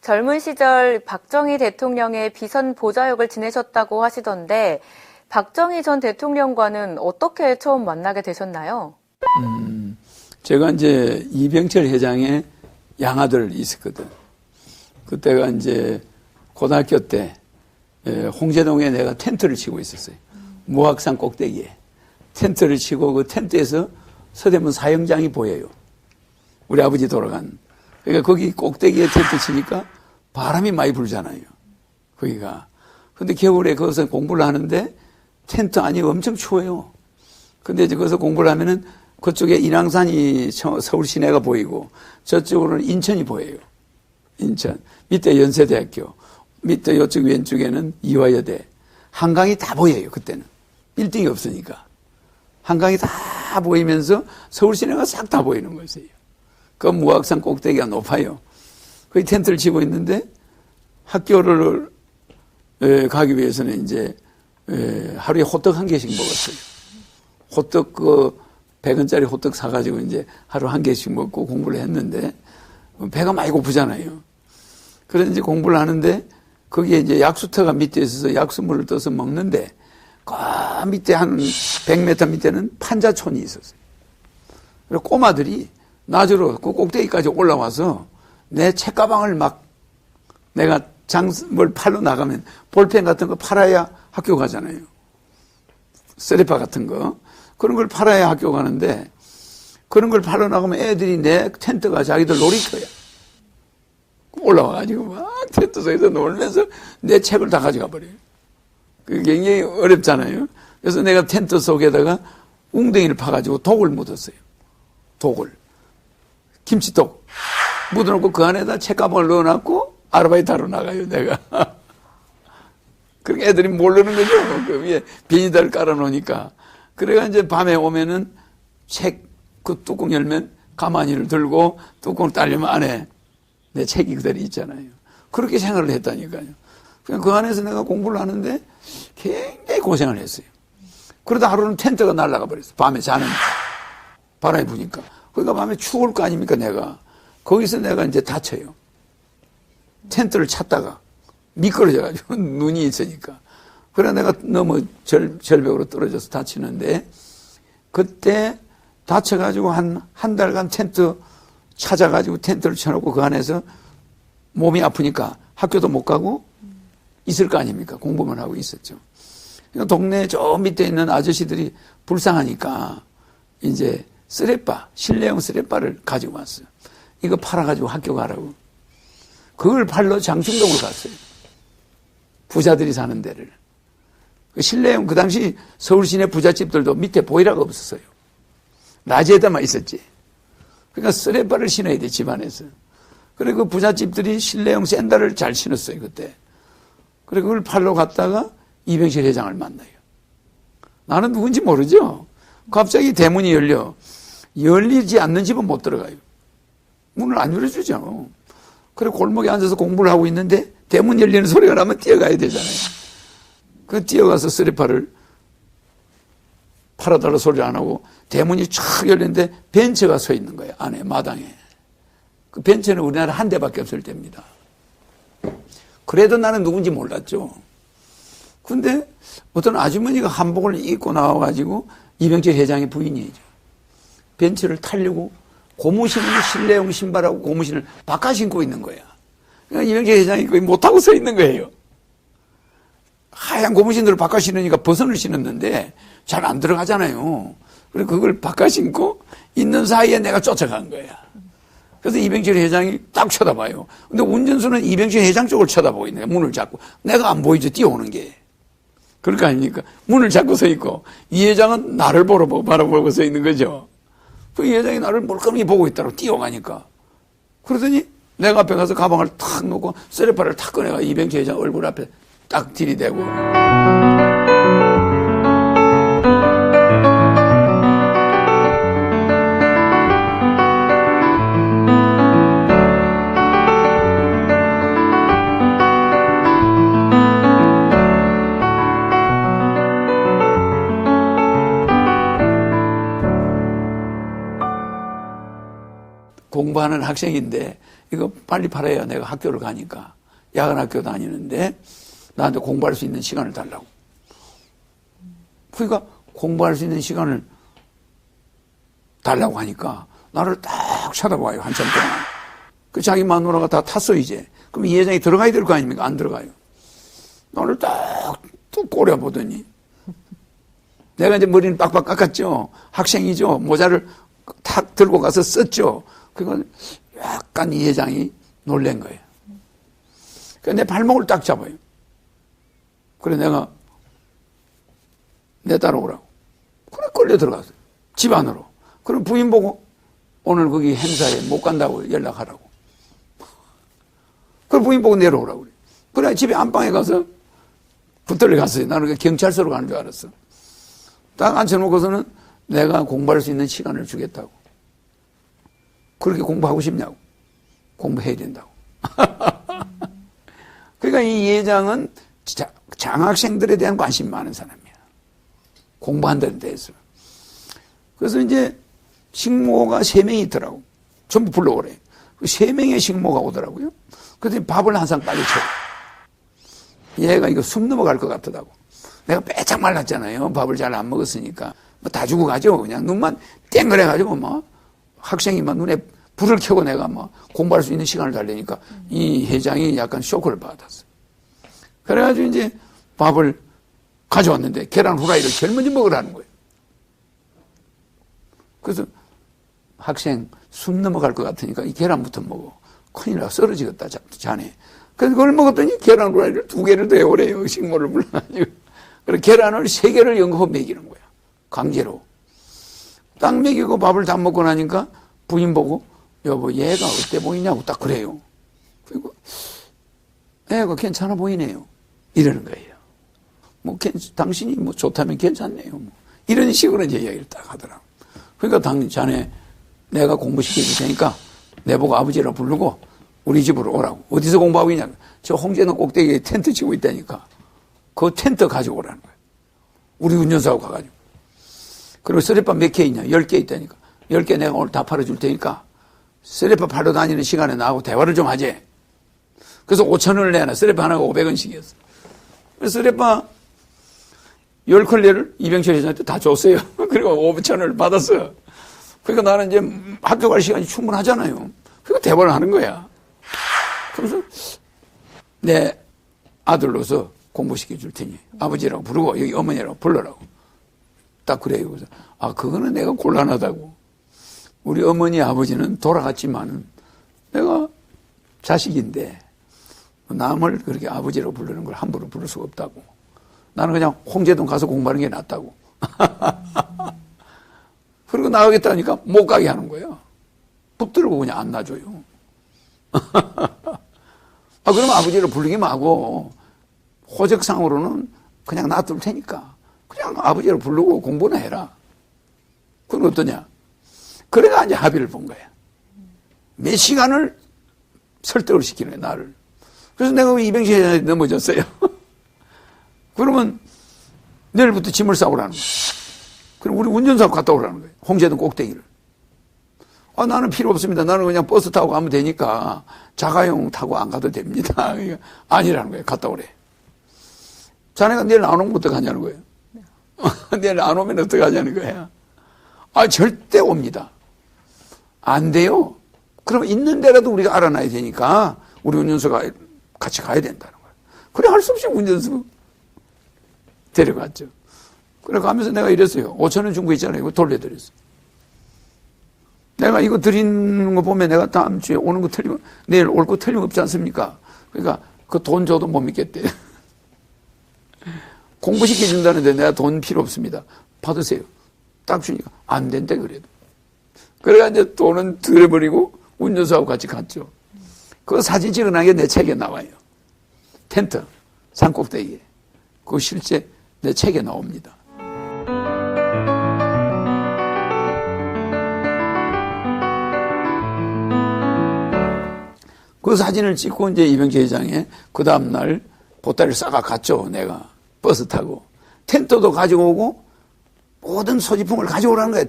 젊은 시절 박정희 대통령의 비선 보좌역을 지내셨다고 하시던데 박정희 전 대통령과는 어떻게 처음 만나게 되셨나요? 제가 이제 이병철 회장의 양아들 있었거든. 그때가 이제 고등학교 때 홍제동에 내가 텐트를 치고 있었어요. 무악산 꼭대기에 텐트를 치고 그 텐트에서 서대문 사형장이 보여요. 우리 아버지 돌아간. 그러니까 거기 꼭대기에 텐트 치니까 바람이 많이 불잖아요. 거기가. 근데 겨울에 거기서 공부를 하는데 텐트 안이 엄청 추워요. 근데 이제 거기서 공부를 하면은 그쪽에 인왕산이 서울 시내가 보이고 저쪽으로는 인천이 보여요. 인천. 밑에 연세대학교. 밑에 이쪽 왼쪽에는 이화여대. 한강이 다 보여요. 그때는. 빌딩이 없으니까. 한강이 다 보이면서 서울 시내가 싹 다 보이는 거였어요. 그 무악산 꼭대기가 높아요. 거기 텐트를 치고 있는데 학교를 가기 위해서는 이제 하루에 호떡 한 개씩 먹었어요. 호떡 100원짜리 호떡 사가지고 이제 하루 한 개씩 먹고 공부를 했는데 배가 많이 고프잖아요. 그래서 이제 공부를 하는데 거기에 이제 약수터가 밑에 있어서 약수물을 떠서 먹는데 그 밑에 한 100m 밑에는 판자촌이 있었어요. 그리고 꼬마들이 낮으로 그 꼭대기까지 올라와서 내 책가방을 막 내가 뭘 팔러 나가면 볼펜 같은 거 팔아야 학교 가잖아요. 쓰레파 같은 거. 그런 걸 팔아야 학교 가는데 그런 걸 팔러 나가면 애들이 내 텐트가 자기들 놀이터야. 올라와가지고 막 텐트 속에서 놀면서 내 책을 다 가져가 버려요. 그게 굉장히 어렵잖아요. 그래서 내가 텐트 속에다가 웅덩이를 파가지고 독을 묻었어요. 독을. 김치독. 묻어놓고 그 안에다 책가방을 넣어놨고 아르바이트 하러 나가요, 내가. 그러니까 애들이 모르는 거죠. 그 위에 비닐을 깔아놓으니까. 그래가 이제 밤에 오면은 책 그 뚜껑 열면 가마니를 들고 뚜껑을 딸려면 안에 내 책이 그대로 있잖아요. 그렇게 생활을 했다니까요. 그냥 그 안에서 내가 공부를 하는데 굉장히 고생을 했어요. 그러다 하루는 텐트가 날아가 버렸어요. 밤에 자는 바람이 부니까. 그러니까 밤에 추울 거 아닙니까, 내가. 거기서 내가 이제 다쳐요. 텐트를 찾다가 미끄러져가지고 눈이 있으니까. 그래 내가 너무 절벽으로 떨어져서 다치는데 그때 다쳐가지고 한 달간 텐트 찾아가지고 텐트를 쳐놓고 그 안에서 몸이 아프니까 학교도 못 가고 있을 거 아닙니까? 공부만 하고 있었죠. 동네 저 밑에 있는 아저씨들이 불쌍하니까 이제 쓰레빠, 실내용 쓰레빠를 가지고 왔어요. 이거 팔아가지고 학교 가라고. 그걸 팔러 장충동을 갔어요. 부자들이 사는 데를. 실내용, 그 당시 서울 시내 부잣집들도 밑에 보일러가 없었어요. 낮에다만 있었지. 그러니까 쓰레빠를 신어야 돼, 집안에서. 그래, 그 부잣집들이 실내용 샌들을 잘 신었어요, 그때. 그래, 그걸 팔러 갔다가 이병실 회장을 만나요. 나는 누군지 모르죠? 갑자기 대문이 열리지 않는 집은 못 들어가요. 문을 안 열어주죠. 그래, 골목에 앉아서 공부를 하고 있는데 대문 열리는 소리가 나면 뛰어가야 되잖아요. 그 뛰어가서 쓰레빠를 팔아달라 소리를 안 하고 대문이 촥 열리는데 벤츠가 서 있는 거예요. 안에 마당에. 그 벤츠는 우리나라 한 대밖에 없을 때입니다. 그래도 나는 누군지 몰랐죠. 근데 어떤 아주머니가 한복을 입고 나와가지고 이병철 회장의 부인이죠. 벤츠를 타려고 고무신 실내용 신발하고 고무신을 바꿔 신고 있는 거야. 그러니까 이병철 회장이 거의 못하고 서 있는 거예요. 하얀 고무신으로 바꿔 신으니까 버선을 신었는데 잘 안 들어가잖아요. 그래서 그걸 바꿔 신고 있는 사이에 내가 쫓아간 거야. 그래서 이병철 회장이 딱 쳐다봐요. 근데 운전수는 이병철 회장 쪽을 쳐다보고 있는 거야. 문을 잡고. 내가 안 보이죠, 뛰어오는 게. 그럴 거 아닙니까? 문을 잡고 서 있고 이 회장은 나를 바라보고 서 있는 거죠. 그 회장이 나를 멀끔히 보고 있다고 뛰어가니까. 그러더니 내가 앞에 가서 가방을 탁 놓고 쓰레빠를 탁 꺼내가 이병철 회장 얼굴 앞에 딱 들이대고. 공부하는 학생인데 이거 빨리 팔아야 내가 학교를 가니까 야간 학교 다니는데 나한테 공부할 수 있는 시간을 달라고. 그러니까 공부할 수 있는 시간을 달라고 하니까 나를 딱 쳐다봐요. 한참 동안. 그 자기 마누라가 다 탔어 이제. 그럼 이 회장이 들어가야 될 거 아닙니까? 안 들어가요. 나를 딱 또 꼬려보더니 내가 이제 머리는 빡빡 깎았죠. 학생이죠. 모자를 탁 들고 가서 썼죠. 그건 약간 이 회장이 놀란 거예요. 그러니까 내 발목을 딱 잡아요. 그래 내가 내 따라오라고. 그래 끌려 들어갔어요. 집 안으로. 그럼 부인 보고 오늘 거기 행사에 못 간다고 연락하라고. 그럼 부인 보고 내려오라고 그래. 그래 집에 안방에 가서 붙들려 갔어요. 나는 경찰서로 가는 줄 알았어. 딱 앉혀놓고서는 내가 공부할 수 있는 시간을 주겠다고. 그렇게 공부하고 싶냐고. 공부해야 된다고. 그러니까 이 회장은 장학생들에 대한 관심이 많은 사람이야. 공부한다는 데에서. 그래서 이제 식모가 3명이 있더라고. 전부 불러오래. 그 3명의 식모가 오더라고요. 그래서 밥을 항상 빨리 쳐. 얘가 이거 숨 넘어갈 것 같더라고. 내가 빼짝 말랐잖아요. 밥을 잘 안 먹었으니까. 뭐 다 주고 가죠. 그냥 눈만 땡그래가지고 막 학생이 막 눈에 불을 켜고 내가 막 공부할 수 있는 시간을 달래니까 이 회장이 약간 쇼크를 받았어. 그래가지고 이제 밥을 가져왔는데 계란 후라이를 제일 먼저 먹으라는 거예요. 그래서 학생 숨 넘어갈 것 같으니까 이 계란부터 먹어. 큰일 나 쓰러지겠다 자네. 그래서 그걸 먹었더니 계란 후라이를 2개를 더 해오래요. 식모를 불러가지고. 그래서 계란을 3개를 연거푸 먹이는 거야. 강제로. 딱 먹이고 밥을 다 먹고 나니까 부인 보고 여보 얘가 어때 보이냐고 딱 그래요. 그리고 애가 괜찮아 보이네요. 이러는 거예요. 뭐 당신이 뭐 좋다면 괜찮네요. 뭐. 이런 식으로 이제 이야기를 딱 하더라고. 그러니까 자네 내가 공부시켜줄 테니까 내보고 아버지라 부르고 우리 집으로 오라고. 어디서 공부하고 있냐. 저 홍제동 꼭대기에 텐트 치고 있다니까. 그 텐트 가지고 오라는 거예요. 우리 운전사하고 가가지고. 그리고 쓰레빠 몇 개 있냐. 10개 있다니까. 10개 내가 오늘 다 팔아줄 테니까 쓰레빠 팔러 다니는 시간에 나하고 대화를 좀 하지. 그래서 5,000원을 내놔. 쓰레빠 하나가 500원씩이었어. 그래서 쓰레빠 10컬레를 이병철 회장한테 다 줬어요. 그리고 5,000원을 받았어. 그러니까 나는 이제 학교 갈 시간이 충분하잖아요. 그러니까 대화를 하는 거야. 그래서 내 아들로서 공부시켜 줄 테니 아버지라고 부르고 여기 어머니라고 불러라고. 딱 그래요. 그래서 그거는 내가 곤란하다고. 우리 어머니 아버지는 돌아갔지만 내가 자식인데 남을 그렇게 아버지라고 부르는 걸 함부로 부를 수가 없다고. 나는 그냥 홍제동 가서 공부하는 게 낫다고. 그리고 나가겠다니까 못 가게 하는 거예요. 붙들고 그냥 안 놔줘요. 그럼 아버지를 부르기만 하고 호적상으로는 그냥 놔둘 테니까 그냥 아버지를 부르고 공부나 해라. 그건 어떠냐? 그래가 이제 합의를 본 거야. 몇 시간을 설득을 시키는 거야, 나를. 그래서 내가 이병철 회장한테 넘어졌어요. 그러면 내일부터 짐을 싸오라는 거야. 그럼 우리 운전사하고 갔다 오라는 거예요. 홍제동 꼭대기를. 나는 필요 없습니다. 나는 그냥 버스 타고 가면 되니까 자가용 타고 안 가도 됩니다. 아니라는 거예요. 갔다 오래. 자네가 내일 안 오면 어떡하냐는 거예요. 내일 안 오면 어떡하냐는 거야. 절대 옵니다. 안 돼요. 그럼 있는 데라도 우리가 알아놔야 되니까 우리 운전수가 같이 가야 된다는 거예요. 그래 할 수 없이 운전수 데려갔죠. 그래 가면서 내가 이랬어요. 5,000원 준 거 있잖아요. 이거 돌려드렸어. 내가 이거 드리는 거 보면 내가 다음 주에 오는 거 틀리면 내일 올 거 틀림없지 않습니까? 그러니까 그 돈 줘도 못 믿겠대. 공부시켜준다는데 내가 돈 필요 없습니다. 받으세요. 딱 주니까 안 된대 그래도. 그래가 이제 돈은 들여버리고 운전수하고 같이 갔죠. 그 사진 찍어놓은 게 내 책에 나와요. 텐트 산꼭대기에. 그거 실제 내 책에 나옵니다. 그 사진을 찍고 이제 이병철 회장에 그 다음날 보따리를 싸가 갔죠. 내가 버스 타고 텐트도 가지고 오고 모든 소지품을 가져오라는 거예요.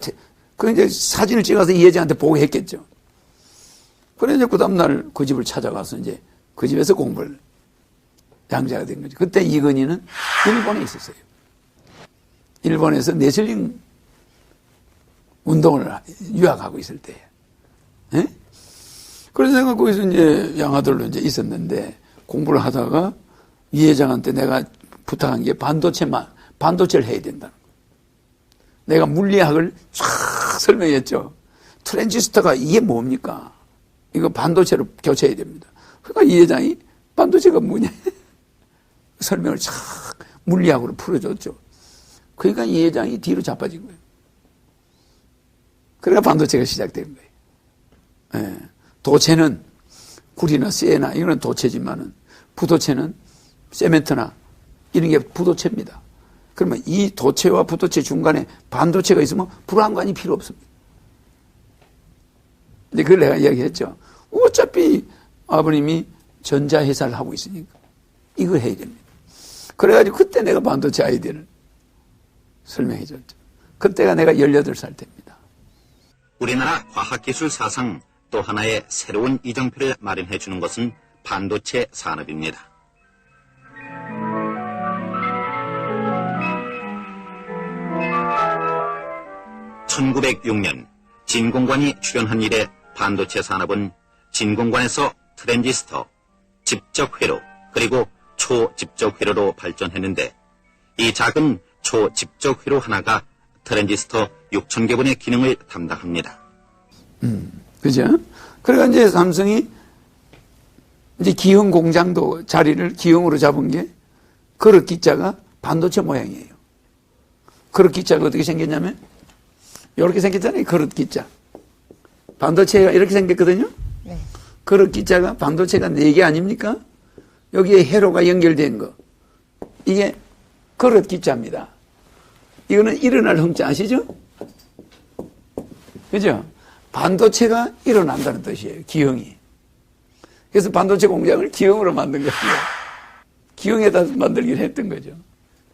그 이제 사진을 찍어서 이 여자한테 보고했겠죠. 그래 이제 그 다음날 그 집을 찾아가서 이제 그 집에서 공부를 양자가 된 거죠. 그때 이건희는 일본에 있었어요. 일본에서 레슬링 운동을 유학하고 있을 때에. 예? 그래서 내가 거기서 이제 양아들로 이제 있었는데 공부를 하다가 이 회장한테 내가 부탁한 게 반도체를 해야 된다. 내가 물리학을 쫙 설명했죠. 트랜지스터가 이게 뭡니까? 이거 반도체로 교체해야 됩니다. 그러니까 이 회장이 반도체가 뭐냐? 설명을 쫙 물리학으로 풀어줬죠. 그러니까 이 회장이 뒤로 자빠진 거예요. 그러니까 반도체가 시작된 거예요. 예. 도체는 구리나 쇠나 이거는 도체지만은 부도체는 세멘트나 이런 게 부도체입니다. 그러면 이 도체와 부도체 중간에 반도체가 있으면 불안관이 필요 없습니다. 근데 그걸 내가 이야기했죠. 어차피 아버님이 전자회사를 하고 있으니까 이걸 해야 됩니다. 그래가지고 그때 내가 반도체 아이디어를 설명해 줬죠. 그때가 내가 18살 때입니다. 우리나라 과학기술 사상 또 하나의 새로운 이정표를 마련해 주는 것은 반도체 산업입니다. (1906년) 진공관이 출현한 이래 반도체 산업은 진공관에서 트랜지스터, 집적회로, 그리고 초집적회로로 발전했는데 이 작은 초집적회로 하나가 트랜지스터 6,000개분의 기능을 담당합니다. 그죠? 그러니까 이제 삼성이 이제 기형 공장도 자리를 기형으로 잡은 게 그릇 기자가 반도체 모양이에요. 그릇 기자가 어떻게 생겼냐면 이렇게 생겼잖아요. 그릇 기자. 반도체가 이렇게 생겼거든요. 네. 그릇 기자가 반도체가 4개 아닙니까? 여기에 회로가 연결된 거. 이게 그릇 기자입니다. 이거는 일어날 흥자 아시죠? 그죠? 반도체가 일어난다는 뜻이에요. 기형이. 그래서 반도체 공장을 기형으로 만든 거예요. 기형에다 만들긴 했던 거죠.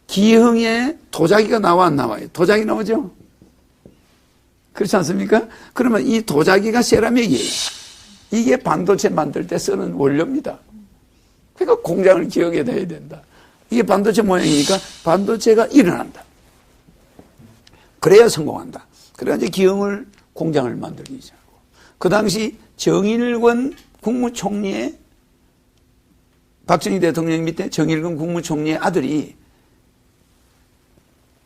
기형에 도자기가 나와 안 나와요? 도자기 나오죠? 그렇지 않습니까? 그러면 이 도자기가 세라믹이에요. 이게 반도체 만들 때 쓰는 원료입니다. 그러니까 공장을 기형에다 해야 된다. 이게 반도체 모양이니까 반도체가 일어난다. 그래야 성공한다. 그래가지고 기형을 공장을 만들기 시작하고. 그 당시 정일권 국무총리의 박정희 대통령 밑에 정일권 국무총리의 아들이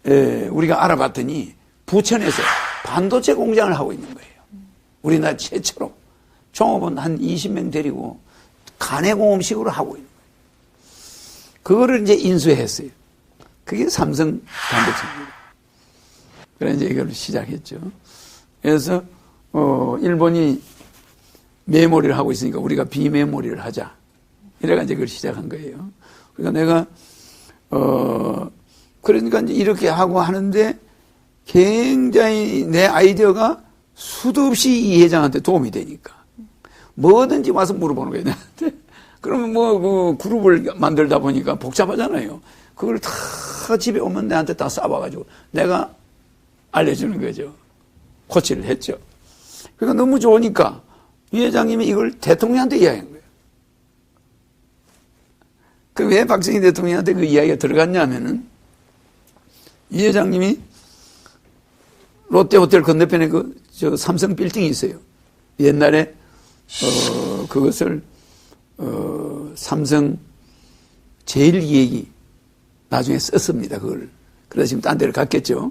우리가 알아봤더니 부천에서 반도체 공장을 하고 있는 거예요. 우리나라 최초로. 종업원 한 20명 데리고 간해공업식으로 하고 있는 거예요. 그거를 이제 인수했어요. 그게 삼성 반도체입니다. 그래서 이제 이걸 시작했죠. 그래서 일본이 메모리를 하고 있으니까 우리가 비메모리를 하자. 이래가 이제 그걸 시작한 거예요. 그러니까 내가 그러니까 이제 이렇게 하고 하는데 굉장히 내 아이디어가 수도 없이 이 회장한테 도움이 되니까 뭐든지 와서 물어보는 거예요. 나한테. 그러면 그 그룹을 만들다 보니까 복잡하잖아요. 그걸 다 집에 오면 내한테 다 싸봐가지고 내가 알려주는 거죠. 코치를 했죠. 그러니까 너무 좋으니까 이 회장님이 이걸 대통령한테 이야기한 거예요. 그 왜 박정희 대통령한테 그 이야기가 들어갔냐면은 이 회장님이 롯데호텔 건너편에 저 삼성 빌딩이 있어요. 옛날에 그것을 삼성 제일기획이 나중에 썼습니다. 그걸. 그래서 지금 딴 데를 갔겠죠.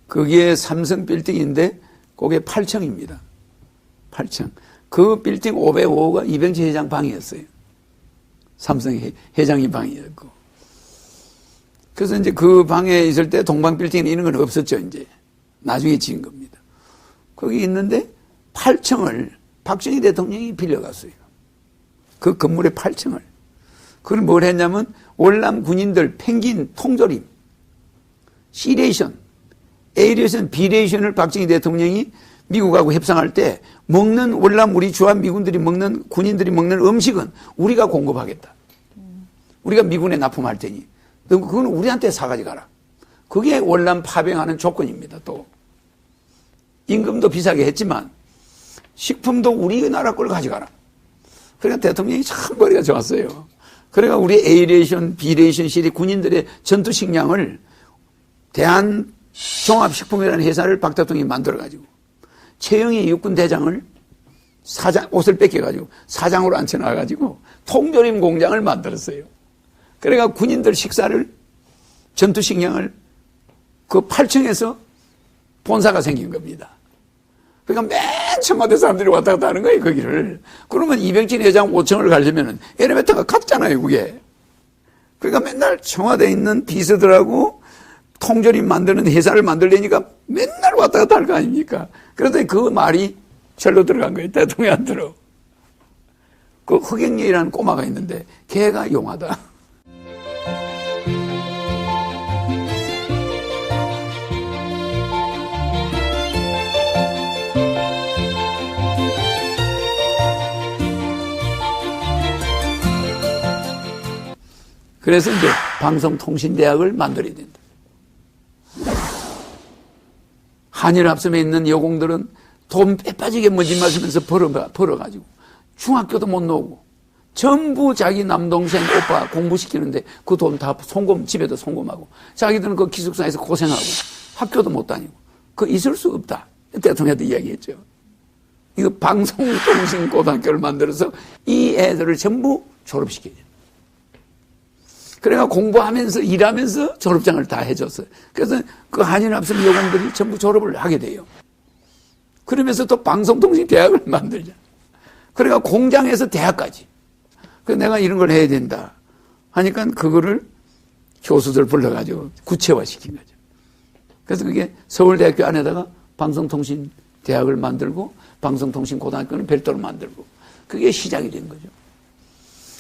그게 삼성 빌딩인데 그게 8층입니다. 8층. 그 빌딩 505호가 이병철 회장 방이었어요. 삼성 회장님 방이었고. 그래서 이제 그 방에 있을 때 동방 빌딩 이런 건 없었죠. 이제 나중에 지은 겁니다. 거기 있는데 8층을 박정희 대통령이 빌려갔어요. 그 건물의 8층을. 그걸 뭘 했냐면 월남 군인들 펭귄 통조림, C레이션, A레이션, B레이션을 박정희 대통령이 미국하고 협상할 때 먹는 월남 우리 주한 미군들이 먹는 군인들이 먹는 음식은 우리가 공급하겠다. 우리가 미군에 납품할 테니. 그건 우리한테 사가지 가라. 그게 월남 파병하는 조건입니다. 또 임금도 비싸게 했지만 식품도 우리나라 걸 가져가라. 그러니까 대통령이 참 머리가 좋았어요. 그러니까 우리 A레이션, B레이션 시리 군인들의 전투 식량을 대한종합식품이라는 회사를 박 대통령이 만들어가지고 최영희 육군 대장을 옷을 뺏겨가지고 사장으로 앉혀놔가지고 통조림 공장을 만들었어요. 그러니까 군인들 식사를, 전투 식량을 그 8층에서 본사가 생긴 겁니다. 그러니까 맨 청와대 사람들이 왔다 갔다 하는 거예요, 거기를. 그러면 이병진 회장 5층을 가려면은 엘리베이터가 같잖아요, 그게. 그러니까 맨날 청와대에 있는 비서들하고 통조림 만드는 회사를 만들려니까 맨날 왔다 갔다 할 거 아닙니까? 그래서 그 말이 절로 들어간 거예요, 대통령한테로. 그 허경영이라는 꼬마가 있는데 걔가 용하다. 그래서 이제 방송통신대학을 만들어야 된다. 한일합섬에 있는 여공들은 돈 빼빠지게 먼지 마시면서 벌어가지고 중학교도 못 나오고 전부 자기 남동생 오빠 공부시키는데 그 돈 다 집에도 송금하고 자기들은 그 기숙사에서 고생하고 학교도 못 다니고 그거 있을 수 없다. 대통령한테 이야기했죠. 이거 방송통신고등학교를 만들어서 이 애들을 전부 졸업시켜야 돼. 그래가 공부하면서 일하면서 졸업장을 다 해줬어요. 그래서 그 한일합섬 여공들이 전부 졸업을 하게 돼요. 그러면서 또 방송통신대학을 만들자. 그러니까 공장에서 대학까지. 그래서 내가 이런 걸 해야 된다 하니까 그거를 교수들 불러가지고 구체화시킨 거죠. 그래서 그게 서울대학교 안에다가 방송통신대학을 만들고 방송통신고등학교는 별도로 만들고 그게 시작이 된 거죠.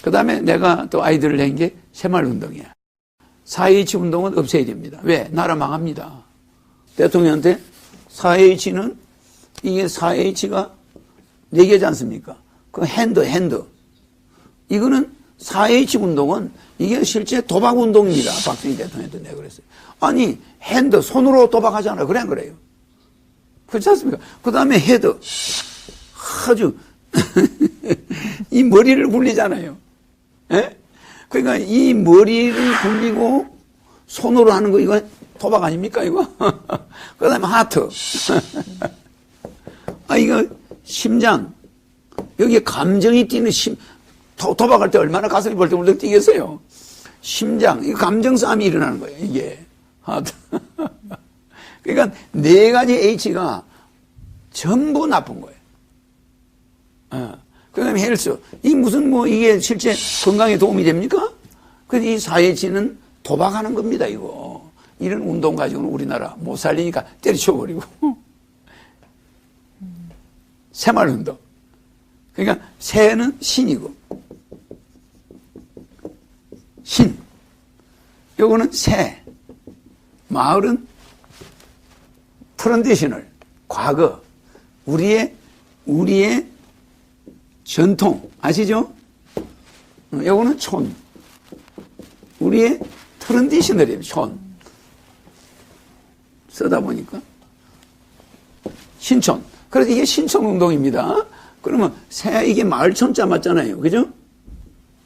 그 다음에 내가 또 아이디어를 낸 게 새마을운동이야. 4.H 운동은 없애야 됩니다. 왜? 나라 망합니다. 대통령한테 4H는 이게 4H가 4개지 않습니까? 그 핸드. 이거는 4H 운동은 이게 실제 도박 운동입니다. 박정희 대통령한테 내가 그랬어요. 아니, 핸드, 손으로 도박하잖아. 그래, 안 그래요? 그렇지 않습니까? 그 다음에 헤드. 아주, 이 머리를 굴리잖아요. 예? 그러니까 이 머리를 굴리고 손으로 하는 거, 이거 도박 아닙니까, 이거? 그 다음에 하트. 이거 심장. 여기에 감정이 뛰는 도박할 때 얼마나 가슴이 벌떡벌떡 뛰겠어요? 심장. 이거 감정 싸움이 일어나는 거예요, 이게. 하트. 그러니까 4가지 H가 전부 나쁜 거예요. 그 다음에 헬스. 이 무슨 이게 실제 건강에 도움이 됩니까? 그래서 이 4H는 도박하는 겁니다, 이거. 이런 운동 가지고는 우리나라 못 살리니까 때려쳐버리고. 새마을운동. 그러니까 새는 신이고, 신. 요거는 새. 마을은 트랜디셔널. 과거. 우리의 전통. 아시죠? 요거는 촌. 우리의 트랜디셔널이에요, 촌. 쓰다 보니까. 신촌. 그래서 이게 신촌운동입니다. 그러면 이게 마을촌자 맞잖아요. 그죠?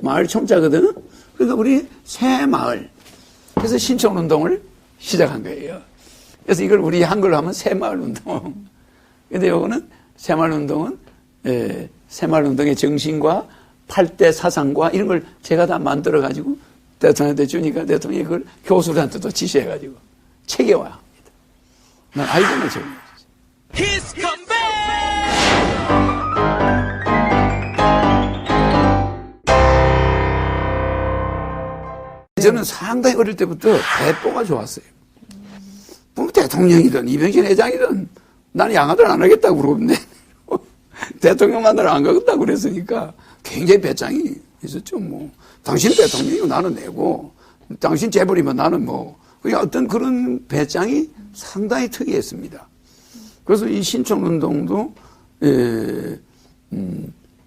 마을촌자거든. 그러니까 우리 새마을. 그래서 신촌운동을 시작한 거예요. 그래서 이걸 우리 한글로 하면 새마을운동. 근데 요거는 새마을운동은 새마을운동의 정신과 8대 사상과 이런 걸 제가 다 만들어가지고 대통령한테 주니까 대통령이 그걸 교수들한테도 지시해가지고 체계화합니다. 난 아이디어를 적어요. He's come back! 저는 상당히 어릴 때부터 대뽀가 좋았어요. 뭐 대통령이든 이병진 회장이든 나는 양아들 안 하겠다고 그러는데 대통령 만나러 안 가겠다고 그랬으니까 굉장히 배짱이 있었죠. 당신 대통령이고 나는 내고 당신 재벌이면 나는 그냥 어떤 그런 배짱이 상당히 특이했습니다. 그래서 이 신촌운동도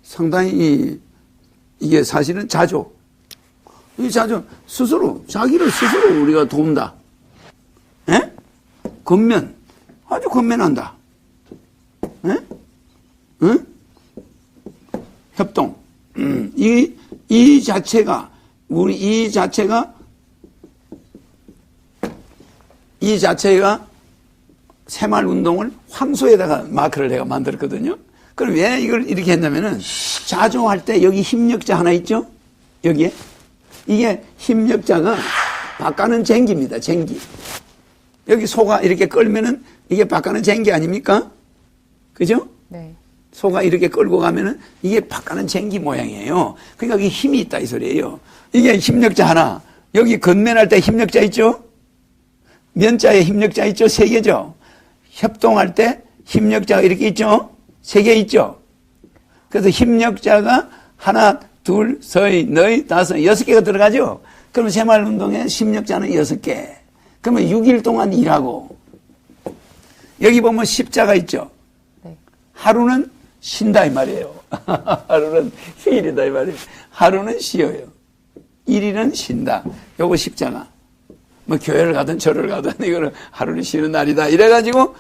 상당히 이게 사실은 자조. 이 자조 자기를 스스로 우리가 도운다. 예? 건면 아주 건면한다. 예? 응? 협동. 이 자체가 새마을운동을 황소에다가 마크를 내가 만들었거든요. 그럼 왜 이걸 이렇게 했냐면은 자조할 때 여기 힘력자 하나 있죠? 여기에. 이게 힘력자가 바깥은 쟁기입니다. 쟁기. 여기 소가 이렇게 끌면은 이게 바깥은 쟁기 아닙니까? 그죠? 네. 소가 이렇게 끌고 가면은 이게 바깥은 쟁기 모양이에요. 그러니까 이게 힘이 있다 이 소리예요. 이게 힘력자 하나. 여기 건면할 때 힘력자 있죠? 면자에 힘력자 있죠? 3개죠? 협동할 때 힘력자가 이렇게 있죠? 3개 있죠? 그래서 힘력자가 하나, 둘, 셋, 넷, 다섯, 6개가 들어가죠? 그러면 새마을운동에 힘력자는 6개. 그러면 6일 동안 일하고. 여기 보면 십자가 있죠? 네. 하루는 쉰다 이 말이에요. 하루는 휴일이다 이 말이에요. 하루는 쉬어요. 1일은 쉰다. 요거 십자가. 뭐 교회를 가든 절을 가든 이거는 하루는 쉬는 날이다. 이래가지고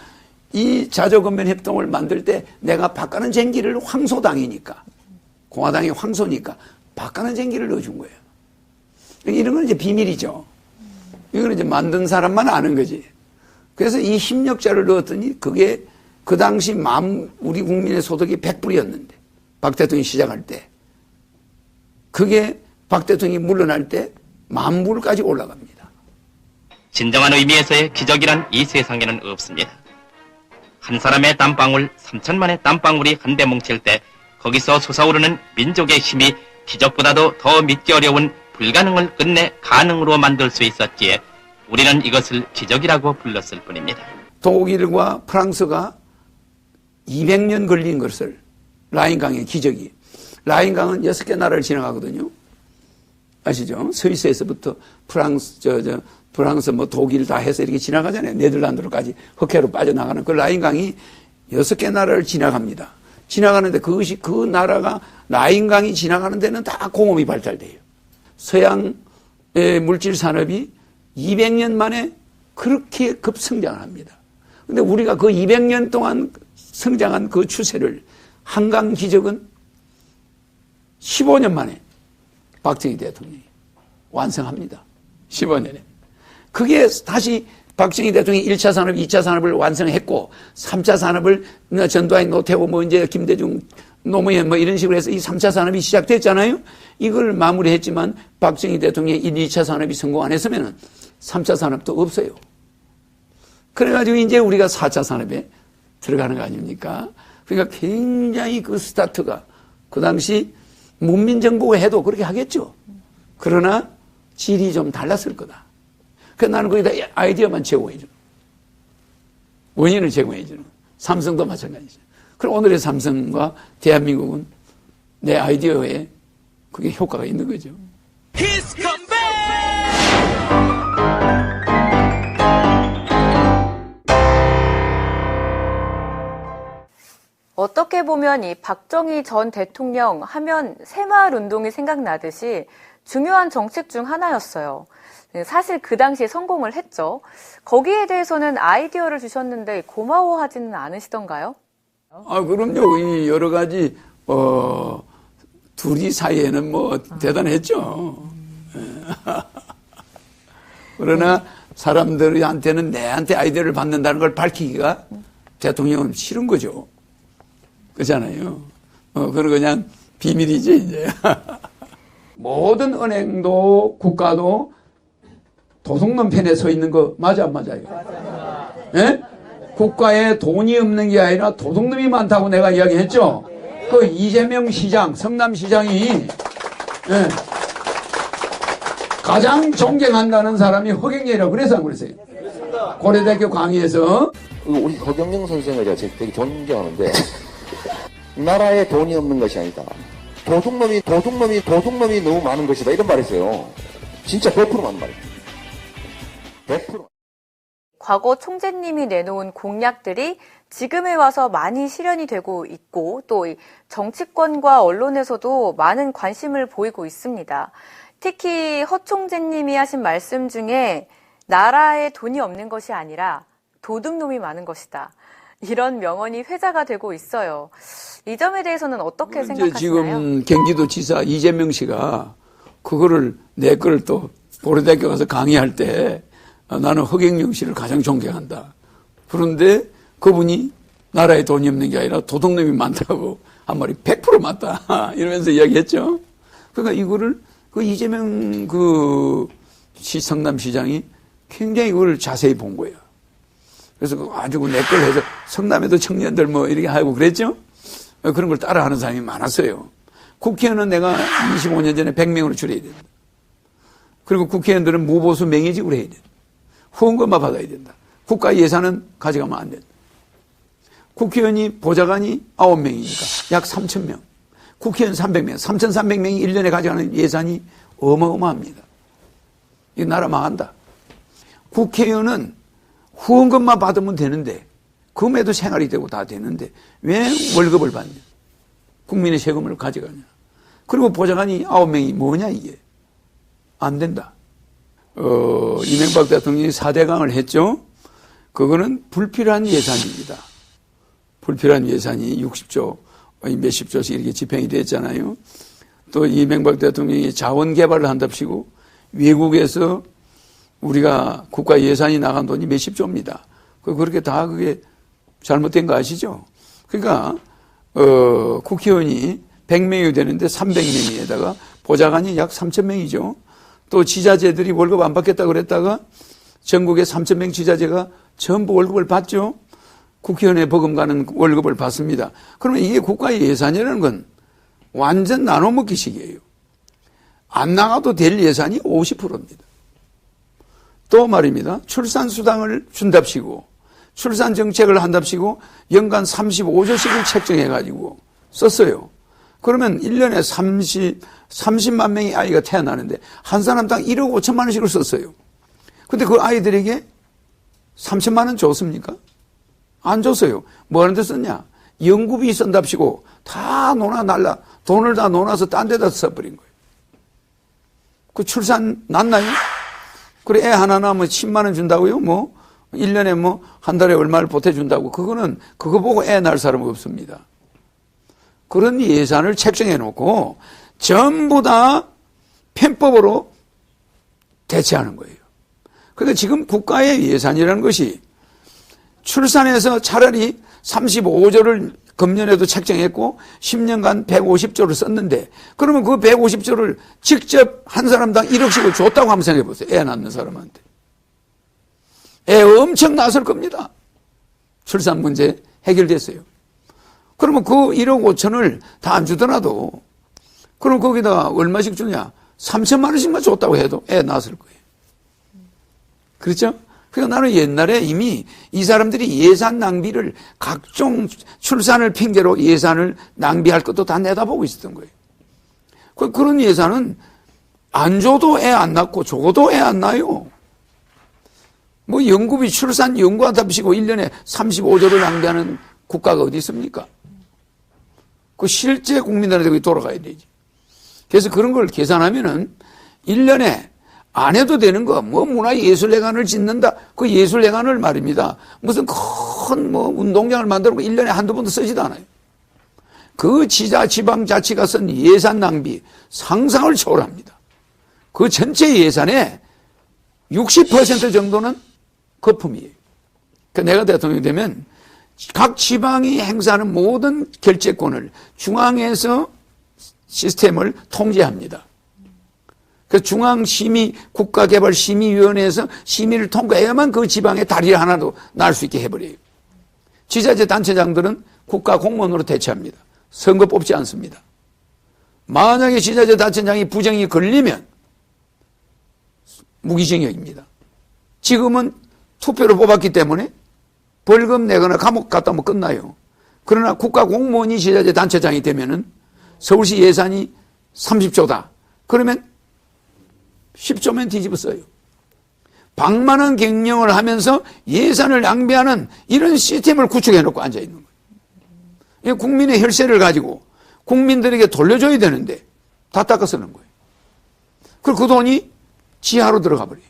이 자조건면 협동을 만들 때 내가 바꾸는 쟁기를 황소당이니까 공화당이 황소니까 바꾸는 쟁기를 넣어준 거예요. 이런 건 이제 비밀이죠. 이거는 이제 만든 사람만 아는 거지. 그래서 이 힘력자를 넣었더니 그게 그 당시 우리 국민의 소득이 100불이었는데 박 대통령이 시작할 때 그게 박 대통령이 물러날 때 10,000불까지 올라갑니다. 진정한 의미에서의 기적이란 이 세상에는 없습니다. 한 사람의 땀방울 3천만의 땀방울이 한데 뭉칠 때 거기서 솟아오르는 민족의 힘이 기적보다도 더 믿기 어려운 불가능을 끝내 가능으로 만들 수 있었기에 우리는 이것을 기적이라고 불렀을 뿐입니다. 독일과 프랑스가 200년 걸린 것을 라인강의 기적이. 라인강은 6개 나라를 지나가거든요. 아시죠? 스위스에서부터 프랑스 뭐 독일 다 해서 이렇게 지나가잖아요. 네덜란드로까지 흑해로 빠져나가는 그 라인강이 6개 나라를 지나갑니다. 지나가는데 그것이 그 나라가 라인강이 지나가는 데는 다 공업이 발달돼요. 서양의 물질 산업이 200년 만에 그렇게 급성장을 합니다. 근데 우리가 그 200년 동안 성장한 그 추세를 한강 기적은 15년 만에 박정희 대통령이 완성합니다. 15년에. 그게 다시 박정희 대통령이 1차 산업, 2차 산업을 완성했고 3차 산업을 전두환, 노태우, 뭐 이제 김대중, 노무현 뭐 이런 식으로 해서 이 3차 산업이 시작됐잖아요. 이걸 마무리했지만 박정희 대통령이 1, 2차 산업이 성공 안 했으면 3차 산업도 없어요. 그래가지고 이제 우리가 4차 산업에 들어가는 거 아닙니까? 그러니까 굉장히 그 스타트가 그 당시 문민정부가 해도 그렇게 하겠죠. 그러나 질이 좀 달랐을 거다. 그래서 나는 거기다 아이디어만 제공해주는. 원인을 제공해주는. 삼성도 마찬가지죠. 그럼 오늘의 삼성과 대한민국은 내 아이디어에 그게 효과가 있는 거죠. He's come back! 어떻게 보면 이 박정희 전 대통령 하면 새마을운동이 생각나듯이 중요한 정책 중 하나였어요. 사실 그 당시에 성공을 했죠. 거기에 대해서는 아이디어를 주셨는데 고마워하지는 않으시던가요? 아, 그럼요. 이 여러 가지, 둘이 사이에는 뭐 대단했죠. 그러나 사람들한테는 내한테 아이디어를 받는다는 걸 밝히기가 대통령은 싫은 거죠. 그렇잖아요. 그건 그냥 비밀이지, 이제. 모든 은행도 국가도 도둑놈 편에 서 있는 거 맞아, 안 맞아요? 예? 국가에 돈이 없는 게 아니라 도둑놈이 많다고 내가 이야기했죠? 그 이재명 시장, 성남시장이, 예, 가장 존경한다는 사람이 허경영이라고 그래서 안 그랬어요? 고려대학교 강의에서. 우리 허경영 선생을 제가 되게 존경하는데, 나라에 돈이 없는 것이 아니다. 도둑놈이 너무 많은 것이다. 이런 말 했어요. 진짜 100% 맞는 말입니다. 100%. 과거 총재님이 내놓은 공약들이 지금에 와서 많이 실현이 되고 있고 또 정치권과 언론에서도 많은 관심을 보이고 있습니다. 특히 허 총재님이 하신 말씀 중에 나라에 돈이 없는 것이 아니라 도둑놈이 많은 것이다. 이런 명언이 회자가 되고 있어요. 이 점에 대해서는 어떻게 이제 생각하시나요? 지금 경기도지사 이재명 씨가 그거를 내 거를 또 고려대학교 가서 강의할 때 나는 허경영 씨를 가장 존경한다. 그런데 그분이 나라에 돈이 없는 게 아니라 도둑놈이 많다고 한 말이 100% 맞다 이러면서 이야기했죠. 그러니까 이거를 그 이재명 그 성남시장이 굉장히 이걸 자세히 본 거예요. 그래서 아주 내 걸 해서 성남에도 청년들 뭐 이렇게 하고 그랬죠. 그런 걸 따라하는 사람이 많았어요. 국회의원은 내가 25년 전에 100명으로 줄여야 된다. 그리고 국회의원들은 무보수 명예직으로 해야 된다. 후원금만 받아야 된다. 국가 예산은 가져가면 안 된다. 국회의원이 보좌관이 9명이니까 약 3,000명. 국회의원 300명, 3,300명이 1년에 가져가는 예산이 어마어마합니다. 이 나라 망한다. 국회의원은 후원금만 받으면 되는데 금에도 생활이 되고 다 되는데 왜 월급을 받냐. 국민의 세금을 가져가냐. 그리고 보좌관이 9명이 뭐냐 이게. 안 된다. 이명박 대통령이 4대강을 했죠. 그거는 불필요한 예산입니다. 불필요한 예산이 60조, 몇십 조씩 이렇게 집행이 됐잖아요. 또 이명박 대통령이 자원 개발을 한답시고 외국에서 우리가 국가 예산이 나간 돈이 몇십 조입니다. 그렇게 다 그게 잘못된 거 아시죠? 그러니까, 국회의원이 100명이 되는데 300명에다가 보좌관이 약 3,000명이죠. 또 지자체들이 월급 안 받겠다 그랬다가 전국의 3,000명 지자체가 전부 월급을 받죠. 국회의원에 버금가는 월급을 받습니다. 그러면 이게 국가의 예산이라는 건 완전 나눠먹기식이에요. 안 나가도 될 예산이 50%입니다. 또 말입니다. 출산수당을 준답시고 출산정책을 한답시고 연간 35조씩을 책정해가지고 썼어요. 그러면 1년에 30만 명의 아이가 태어나는데 한 사람당 1억 5천만 원씩을 썼어요. 근데 그 아이들에게 3천만 원 줬습니까? 안 줬어요. 뭐 하는 데 썼냐? 연구비 쓴답시고 다 논아날라 돈을 다 논아서 딴 데다 써버린 거예요. 그 출산 났나요? 그래 애 하나 낳으면 10만 원 준다고요? 뭐 1년에 뭐 한 달에 얼마를 보태준다고. 그거는 그거 보고 애 낳을 사람은 없습니다. 그런 예산을 책정해 놓고 전부 다 편법으로 대체하는 거예요. 그러니까 지금 국가의 예산이라는 것이 출산해서 차라리 35조를 금년에도 책정했고 10년간 150조를 썼는데 그러면 그 150조를 직접 한 사람당 1억씩을 줬다고 한번 생각해 보세요. 애 낳는 사람한테. 애 엄청 낳았을 겁니다. 출산 문제 해결됐어요. 그러면 그 1억 5천을 다 안 주더라도 그럼 거기다 얼마씩 주냐? 3천만 원씩만 줬다고 해도 애 낳았을 거예요. 그렇죠? 그러니까 나는 옛날에 이미 이 사람들이 예산 낭비를 각종 출산을 핑계로 예산을 낭비할 것도 다 내다보고 있었던 거예요. 그런 예산은 안 줘도 애 안 낳고 줘도 애 안 낳아요. 뭐 연구비 출산 연구하답시고 1년에 35조를 낭비하는 국가가 어디 있습니까? 그 실제 국민들한테 돌아가야 되지. 그래서 그런 걸 계산하면은 1년에 안 해도 되는 거, 뭐 문화예술회관을 짓는다. 그 예술회관을 말입니다. 무슨 큰 뭐 운동장을 만들고 1년에 한두 번도 쓰지도 않아요. 그 지방자치가 쓴 예산 낭비 상상을 초월합니다. 그 전체 예산의 60% 정도는 거품이에요. 그러니까 내가 대통령이 되면 각 지방이 행사하는 모든 결재권을 중앙에서 시스템을 통제합니다. 그 중앙심의 국가개발심의위원회에서 심의를 통과해야만 그 지방에 다리 하나도 날 수 있게 해버려요. 지자체 단체장들은 국가 공무원으로 대체합니다. 선거 뽑지 않습니다. 만약에 지자체 단체장이 부정이 걸리면 무기징역입니다. 지금은 투표로 뽑았기 때문에 벌금 내거나 감옥 갔다 오면 끝나요. 그러나 국가 공무원이 지자체 단체장이 되면은 서울시 예산이 30조다. 그러면 10조면 뒤집어 써요. 방만한 경영을 하면서 예산을 낭비하는 이런 시스템을 구축해놓고 앉아있는 거예요. 국민의 혈세를 가지고 국민들에게 돌려줘야 되는데 다 닦아 쓰는 거예요. 그리고 그 돈이 지하로 들어가 버려요.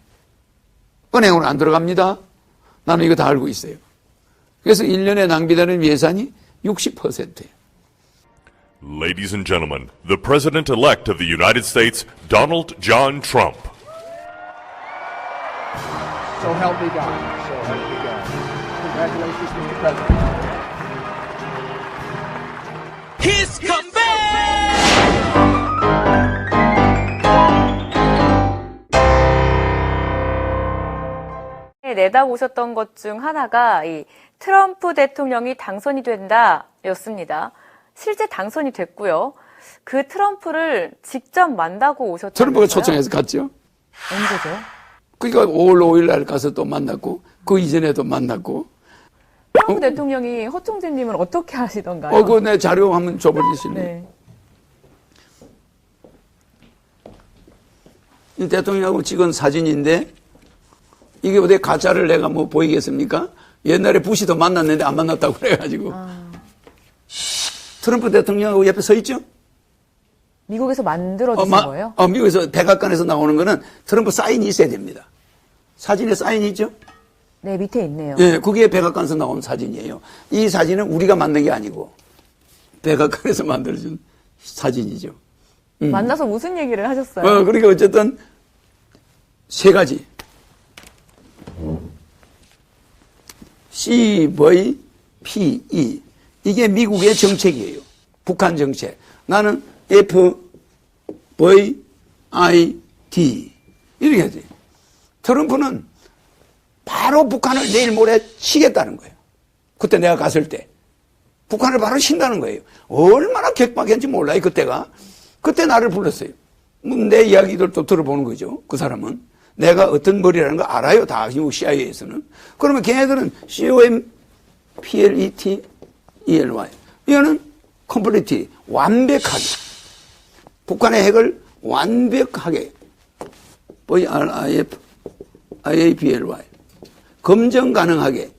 은행으로 안 들어갑니다. 나는 이거 다 알고 있어요. 그래서 1년에 낭비되는 예산이 60%예요. Ladies and gentlemen, the President-elect of the United States, Donald John Trump. So help me God. So help me God. Congratulations, Mr. President. He's come back! 내다보셨던 것 중 하나가 이 트럼프 대통령이 당선이 된다였습니다. 실제 당선이 됐고요. 그 트럼프를 직접 만나고 오셨다면서요? 트럼프가 초청해서 갔죠. 언제죠? 그러니까 5월 5일 날 가서 또 만났고 그 이전에도 만났고. 트럼프 대통령이 허총재님을 어떻게 하시던가요? 그거 내 자료 한번 줘버리실래요? 네. 이 대통령하고 찍은 사진인데 이게 어디 가짜를 내가 뭐 보이겠습니까? 옛날에 부시도 만났는데 안 만났다고 그래가지고. 트럼프 대통령하고 옆에 서 있죠? 미국에서 만들어주신 거예요? 미국에서 백악관에서 나오는 거는 트럼프 사인이 있어야 됩니다. 사진에 사인이 있죠? 네, 밑에 있네요. 네, 그게 백악관에서 나온 사진이에요. 이 사진은 우리가 만든 게 아니고 백악관에서 만들어준 사진이죠. 만나서 무슨 얘기를 하셨어요? 그러니까 어쨌든 세 가지. CVPE. 이게 미국의 정책이에요. 북한 정책. 나는 FVID. 이렇게 하지. 트럼프는 바로 북한을 내일 모레 치겠다는 거예요. 그때 내가 갔을 때. 북한을 바로 친다는 거예요. 얼마나 격박했는지 몰라요, 그때가. 그때 나를 불렀어요. 내 이야기들도 들어보는 거죠. 그 사람은. 내가 어떤 머리라는 거 알아요. 다 미국 CIA에서는. 그러면 걔네들은 COMPLETELY. 이거는 컴플리티. 완벽하게. 북한의 핵을 완벽하게. IAPLY. 검증 가능하게.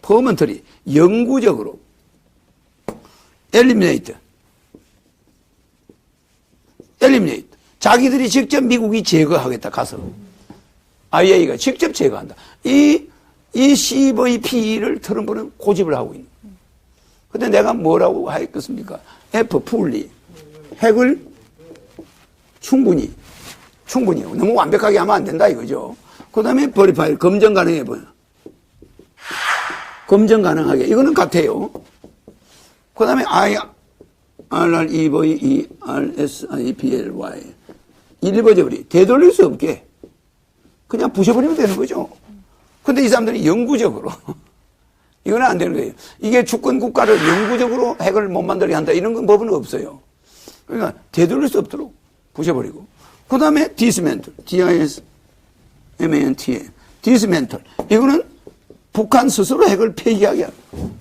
퍼먼터리. 영구적으로. 엘리미네이트. 자기들이 직접 미국이 제거하겠다, 가서. IAEA가 직접 제거한다. 이 CVP를 트럼프는 고집을 하고 있는 거예요. 근데 내가 뭐라고 하겠습니까? 풀리. 핵을 충분히. 너무 완벽하게 하면 안 된다, 이거죠. 그 다음에 버리파일. 검증 가능해 보여. 검증 가능하게. 이거는 같아요. 그 다음에 RREVERSIPLY. 일버저버리. 되돌릴 수 없게. 그냥 부셔버리면 되는 거죠. 근데 이 사람들이 영구적으로. 이거는 안 되는 거예요. 이게 주권 국가를 영구적으로 핵을 못 만들게 한다. 이런 건 법은 없어요. 그러니까 되돌릴 수 없도록 부셔버리고. 그 다음에 디스멘털. DISMANTL. 디스멘털. 이거는 북한 스스로 핵을 폐기하게 하고.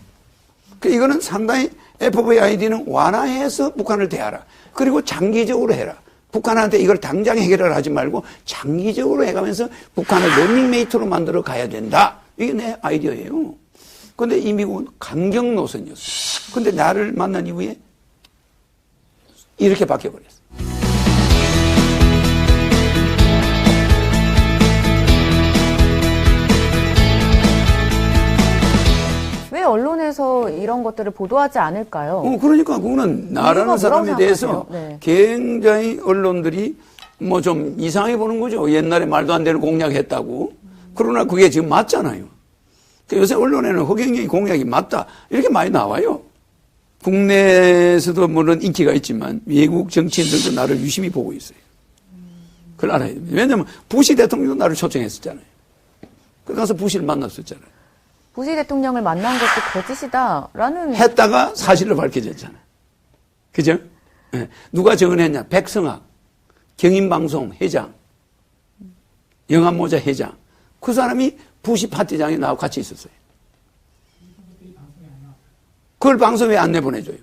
이거는 상당히 FVID는 완화해서 북한을 대하라. 그리고 장기적으로 해라. 북한한테 이걸 당장 해결을 하지 말고 장기적으로 해가면서 북한을 런닝메이트로 만들어 가야 된다. 이게 내 아이디어예요. 그런데 이 미국은 강경 노선이었어. 그런데 나를 만난 이후에 이렇게 바뀌어버렸어. 왜 언론에서 이런 것들을 보도하지 않을까요? 그러니까 그거는 나라는 사람에 대해서 네. 굉장히 언론들이 뭐 좀 이상하게 보는 거죠. 옛날에 말도 안 되는 공약했다고. 그러나 그게 지금 맞잖아요. 요새 언론에는 허경영이 공약이 맞다. 이렇게 많이 나와요. 국내에서도 물론 인기가 있지만 외국 정치인들도 나를 유심히 보고 있어요. 그걸 알아야 됩니다. 왜냐하면 부시 대통령도 나를 초청했었잖아요. 그래 가서 부시를 만났었잖아요. 부시 대통령을 만난 것도 거짓이다라는. 했다가 사실로 밝혀졌잖아요. 그죠? 네. 누가 증언했냐? 백성학, 경인방송 회장, 영암모자 회장. 그 사람이 부시 파티장에 나하고 같이 있었어요. 그걸 방송에 안 내보내줘요.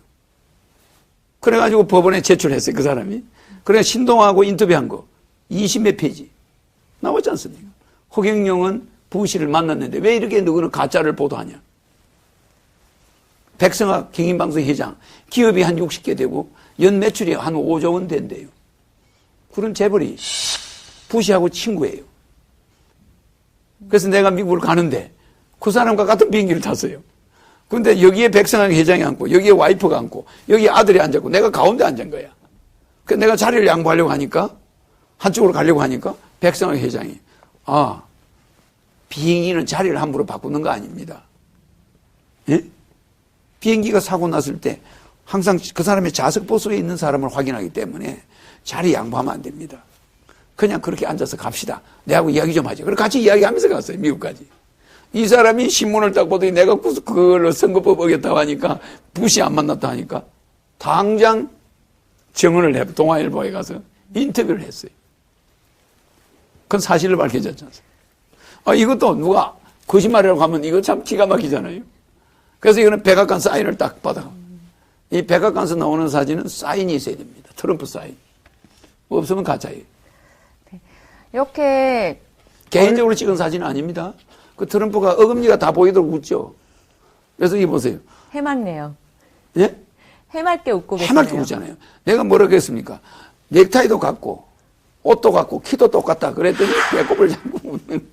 그래가지고 법원에 제출했어요, 그 사람이. 그래 신동하고 인터뷰한 거 20몇 페이지 나왔지 않습니까? 허경영은 부시를 만났는데 왜 이렇게 누구는 가짜를 보도하냐? 백성학 경인방송 회장, 기업이 한 60개 되고 연 매출이 한 5조 원 된대요. 그런 재벌이 부시하고 친구예요. 그래서 내가 미국을 가는데 그 사람과 같은 비행기를 탔어요. 근데 여기에 백성학 회장이 앉고 여기에 와이프가 앉고 여기에 아들이 앉았고 내가 가운데 앉은 거야. 그래서 내가 자리를 양보하려고 하니까 한쪽으로 가려고 하니까 백성학 회장이 비행기는 자리를 함부로 바꾸는 거 아닙니다. 예? 비행기가 사고 났을 때 항상 그 사람의 좌석 보수에 있는 사람을 확인하기 때문에 자리 양보하면 안 됩니다. 그냥 그렇게 앉아서 갑시다. 내하고 이야기 좀 하죠. 그래서 같이 이야기하면서 갔어요. 미국까지. 이 사람이 신문을 딱 보더니 내가 그걸 선거법 어겼다고 하니까 부시 안 만났다 하니까 당장 정언을 해 동아일보에 가서 인터뷰를 했어요. 그건 사실을 밝혀졌지 않습니까? 이것도 누가 거짓말이라고 하면 이거 참 기가 막히잖아요. 그래서 이거는 백악관 사인을 딱 받아. 이 백악관에서 나오는 사진은 사인이 있어야 됩니다. 트럼프 사인. 없으면 가짜예요. 이렇게 개인적으로 찍은 사진은 아닙니다. 그 트럼프가 어금니가 다 보이도록 웃죠. 그래서 이 보세요. 해맑네요. 예? 해맑게 웃고 계시네요. 해맑게 웃잖아요. 내가 뭐라고 했습니까? 넥타이도 같고 옷도 같고 키도 똑같다. 그랬더니 배꼽을 잡고 웃는.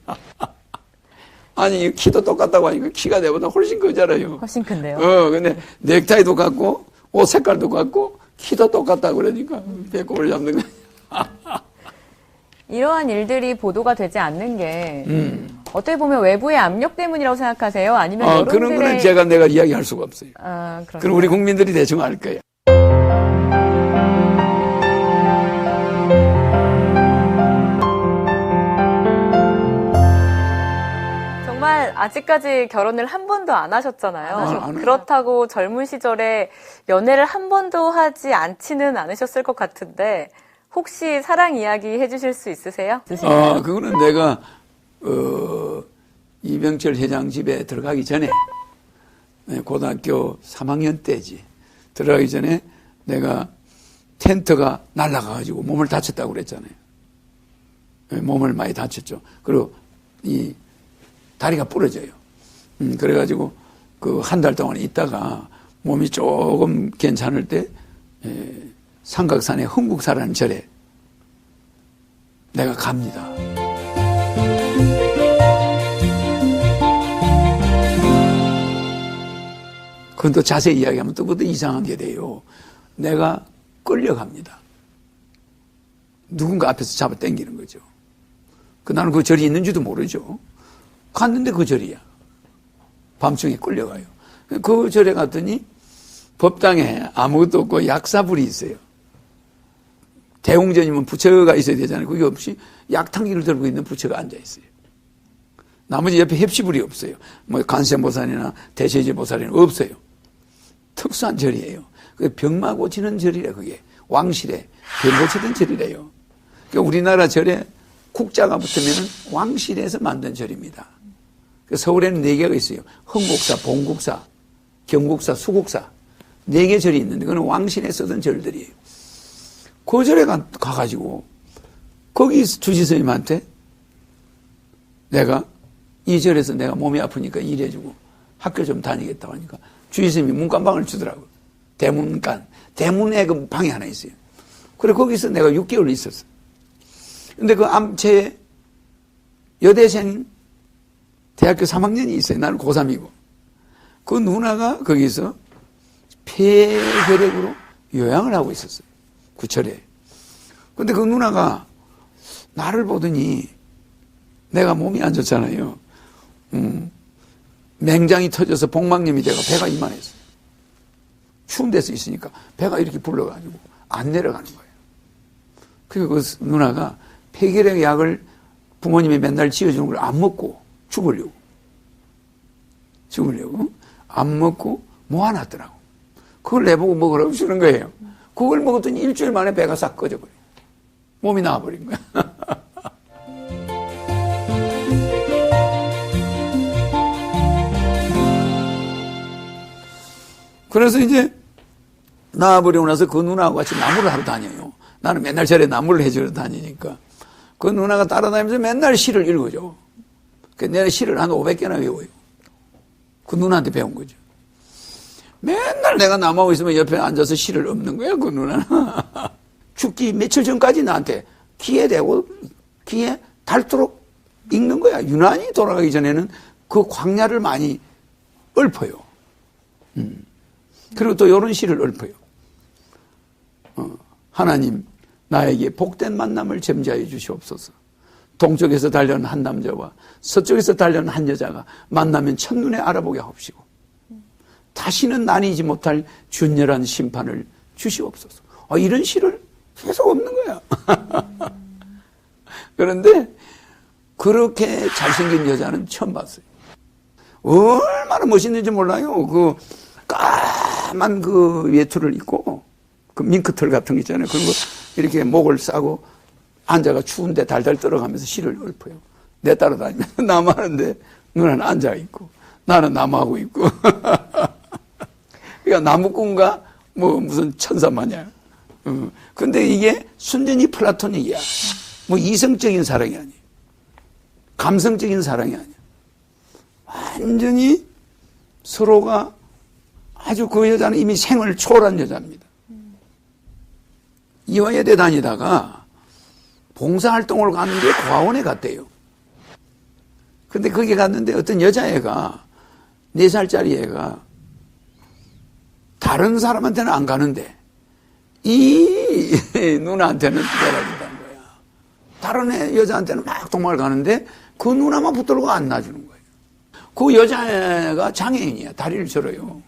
아니 키도 똑같다고 하니까 키가 내보다 훨씬 크잖아요. 훨씬 큰데요. 근데 넥타이도 같고 옷 색깔도 같고 키도 똑같다 그러니까 배꼽을 잡는 거야. 이러한 일들이 보도가 되지 않는 게 어떻게 보면 외부의 압력 때문이라고 생각하세요? 아니면 여론들의... 그런 거는 내가 이야기할 수가 없어요. 그럼 우리 국민들이 대충 알 거예요. 정말 아직까지 결혼을 한 번도 안 하셨잖아요. 안 그렇다고 젊은 시절에 연애를 한 번도 하지 않지는 않으셨을 것 같은데 혹시 사랑 이야기 해주실 수 있으세요? 그거는 내가 이병철 회장 집에 들어가기 전에 고등학교 3학년 때지. 들어가기 전에 내가 텐트가 날아가가지고 몸을 다쳤다고 그랬잖아요. 몸을 많이 다쳤죠. 그리고 이 다리가 부러져요. 그래가지고 그 한 달 동안 있다가 몸이 조금 괜찮을 때 삼각산의 흥국사라는 절에 내가 갑니다. 그건 또 자세히 이야기하면 또 그것도 이상한 게 돼요. 내가 끌려갑니다. 누군가 앞에서 잡아 당기는 거죠. 나는 그 절이 있는지도 모르죠. 갔는데 그 절이야. 밤중에 끌려가요. 그 절에 갔더니 법당에 아무것도 없고 약사불이 있어요. 대웅전이면 부처가 있어야 되잖아요. 그게 없이 약탕기를 들고 있는 부처가 앉아있어요. 나머지 옆에 heb시불이 없어요. 뭐 간세보살이나 대세제보살이나 없어요. 특수한 절이에요. 병마 고치는 절이래. 그게 왕실에 병 고치던 절이래요. 그러니까 우리나라 절에 국자가 붙으면 왕실에서 만든 절입니다. 서울에는 4개가 있어요. 흥국사, 봉국사, 경국사, 수국사 4개 절이 있는데 그건 왕실에 쓰던 절들이에요. 그 절에 가가지고 거기 주지스님한테 내가 이 절에서 내가 몸이 아프니까 일해주고 학교 좀 다니겠다고 하니까 주지스님이 문간방을 주더라고요. 대문간. 대문에 그 방이 하나 있어요. 그래 거기서 내가 6개월 있었어. 근데 제 여대생 대학교 3학년이 있어요. 나는 고3이고. 그 누나가 거기서 폐혈액으로 요양을 하고 있었어요. 그 절에. 근데 그 누나가 나를 보더니 내가 몸이 안 좋잖아요. 맹장이 터져서 복막염이 돼가 배가 이만했어요. 추운 데서 있으니까 배가 이렇게 불러가지고 안 내려가는 거예요. 그래서 그 누나가 폐결핵 약을 부모님이 맨날 지어주는 걸 안 먹고 죽으려고 안 먹고 모아놨더라고. 그걸 내보고 먹으라고 주는 거예요. 그걸 먹었더니 일주일 만에 배가 싹 꺼져버려. 몸이 나와버린 거야. 그래서 이제 나와버리고 나서 그 누나하고 같이 나무를 하러 다녀요. 나는 맨날 절에 나무를 해주러 다니니까. 그 누나가 따라다니면서 맨날 시를 읽어줘. 내가 시를 한 500개나 외워요. 그 누나한테 배운 거죠. 맨날 내가 남하고 있으면 옆에 앉아서 시를 읊는 거야, 그 누나는. 죽기 며칠 전까지 나한테 귀에 대고 귀에 닳도록 읽는 거야. 유난히 돌아가기 전에는 그 광야를 많이 읊어요. 그리고 또 이런 시를 읊어요. 하나님, 나에게 복된 만남을 젬지하여 주시옵소서. 동쪽에서 달려온 한 남자와 서쪽에서 달려온 한 여자가 만나면 첫눈에 알아보게 하옵시고 다시는 나뉘지 못할 준열한 심판을 주시옵소서. 이런 시를 계속 읊는 거야. 그런데 그렇게 잘생긴 여자는 처음 봤어요. 얼마나 멋있는지 몰라요. 그 까만 그 외투를 입고 그 밍크털 같은 거 있잖아요. 그런 거 이렇게 목을 싸고 앉아가 추운데 달달 떨어가면서 시를 읊어요. 내 따라다니면서 나무하는데 누나는 앉아있고 나는 나무하고 있고 그러니까 나무꾼과 뭐 무슨 천사 마냥. 근데 이게 순전히 플라토닉이야. 뭐 이성적인 사랑이 아니에요. 감성적인 사랑이 아니에요. 완전히 서로가 아주 그 여자는 이미 생을 초월한 여자입니다. 이화여대 다니다가 봉사활동을 갔는데 고아원에 갔대요. 근데 거기 갔는데 어떤 여자애가 4살짜리 애가 다른 사람한테는 안 가는데 이 누나한테는 데려준다는 거야. 다른 여자한테는 막 동말 가는데 그 누나만 붙들고 안 놔주는 거예요. 그 여자애가 장애인이야. 다리를 절어요.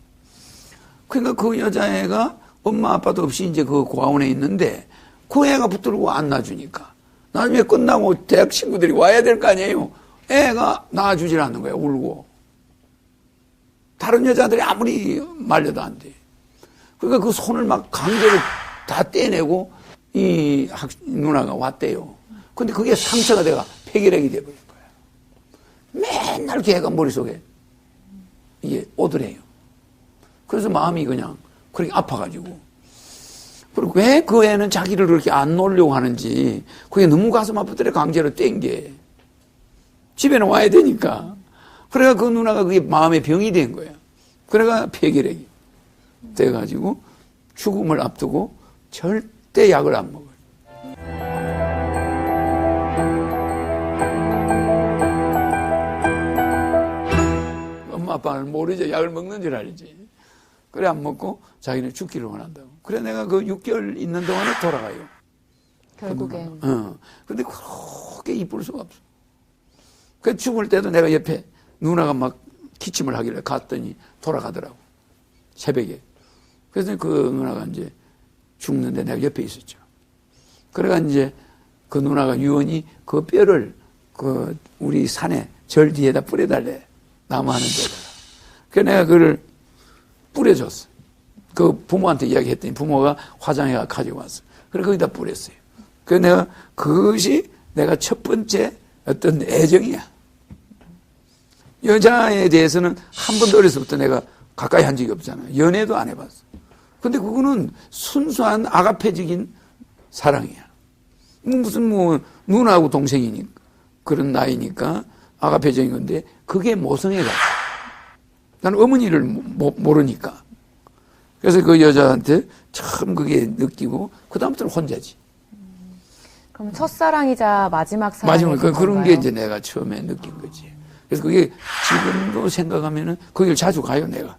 그러니까 그 여자애가 엄마 아빠도 없이 이제 그 고아원에 있는데 그 애가 붙들고 안 놔주니까 나중에 끝나고 대학 친구들이 와야 될 거 아니에요. 애가 놔주질 않는 거예요. 울고. 다른 여자들이 아무리 말려도 안 돼. 그러니까 그 손을 막 강제로 다 떼내고 이 누나가 왔대요. 근데 그게 상처가 돼가 폐결핵이 돼버린 거야. 맨날 걔가 머릿속에 이게 오더래요. 그래서 마음이 그냥 그렇게 아파가지고. 그리고 왜 그 애는 자기를 그렇게 안 놓으려고 하는지 그게 너무 가슴 아프더래. 강제로 땡게. 집에는 와야 되니까. 그래가 그 누나가 그게 마음의 병이 된 거야. 그래가 폐결핵이 돼가지고 죽음을 앞두고 절대 약을 안 먹어요. 엄마 아빠는 모르죠. 약을 먹는 줄 알지. 그래 안 먹고 자기는 죽기를 원한다고. 그래 내가 그 6개월 있는 동안에 돌아가요. 결국엔. 근데 그렇게 이쁠 수가 없어. 그 죽을 때도 내가 옆에 누나가 막 기침을 하길래 갔더니 돌아가더라고. 새벽에. 그래서 그 누나가 이제 죽는데 내가 옆에 있었죠. 그래가 이제 그 누나가 유언이 그 뼈를 그 우리 산에 절 뒤에다 뿌려달래. 나무 하는 데다가. 그래서 내가 그걸 뿌려줬어. 그 부모한테 이야기했더니 부모가 화장해가 가지고 왔어. 그래서 거기다 뿌렸어요. 그래서 내가 그것이 내가 첫 번째 어떤 애정이야. 여자에 대해서는 한 번도 어려서부터 내가 가까이 한 적이 없잖아요. 연애도 안 해봤어. 근데 그거는 순수한 아가페적인 사랑이야. 무슨 누나하고 동생이니까 그런 나이니까 아가페적인 건데 그게 모성애가. 나는 어머니를 모르니까. 그래서 그 여자한테 처음 그게 느끼고 그 다음부터는 혼자지. 그럼 첫사랑이자 마지막 사랑이 마지막 그런 게 이제 내가 처음에 느낀 거지. 그래서 그게 지금도 생각하면은 거기를 자주 가요 내가.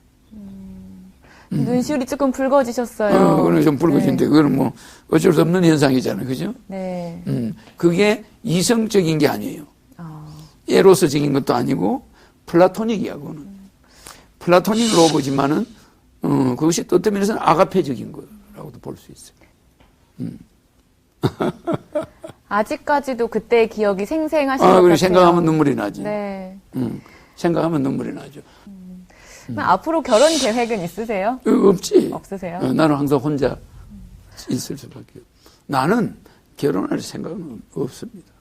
눈시울이 조금 붉어지셨어요. 그건 좀 붉어진데 네. 그건 뭐 어쩔 수 없는 현상이잖아요, 그죠? 네. 그게 이성적인 게 아니에요. 에로스적인 것도 아니고 플라토닉이야, 그거는. 플라토닉 로보지만은 그것이 또 어떤 면에서는 아가페적인 거라고도 볼 수 있어요. 아직까지도 그때의 기억이 생생하신 것 그래 같아요. 생각하면 눈물이 나지. 네. 생각하면 눈물이 나죠. 그럼 앞으로 결혼 계획은 있으세요? 없지. 없으세요? 나는 항상 혼자 있을 수밖에 없어요. 나는 결혼할 생각은 없습니다.